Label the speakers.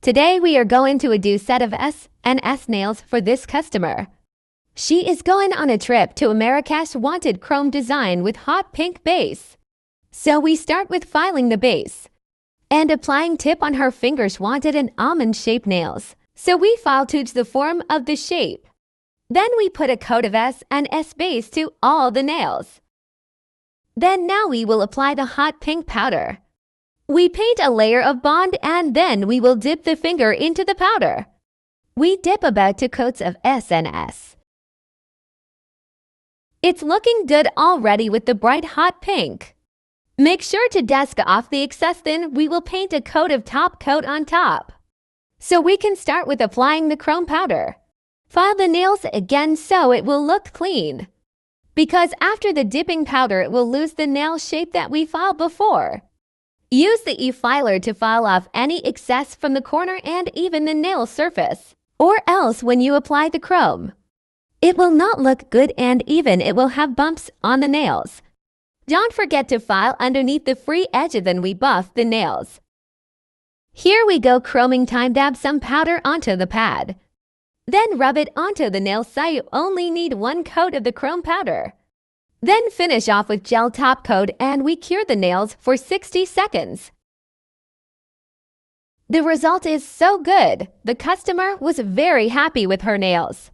Speaker 1: Today we are going to do set of SNS nails for this customer. She is going on a trip to Marrakesh wanted chrome design with hot pink base. So we start with filing the base and applying tip on her fingers wanted an almond-shaped nails. So we file to the form of the shape. Then we put a coat of SNS base to all the nails. Then now we will apply the hot pink powder. We paint a layer of bond and then we will dip the finger into the powder. We dip about 2 coats of SNS. It's looking good already with the bright hot pink. Make sure to dust off the excess, then we will paint a coat of top coat on top. So we can start with applying the chrome powder. File the nails again so it will look clean. Because after the dipping powder it will lose the nail shape that we filed before. Use the e-filer to file off any excess from the corner and even the nail surface. Or else when you apply the chrome, it will not look good and even it will have bumps on the nails. Don't forget to file underneath the free edge then we buff the nails. Here we go chroming time, dab some powder onto the pad. Then rub it onto the nail so you only need 1 coat of the chrome powder. Then finish off with gel top coat and we cure the nails for 60 seconds. The result is so good. The customer was very happy with her nails.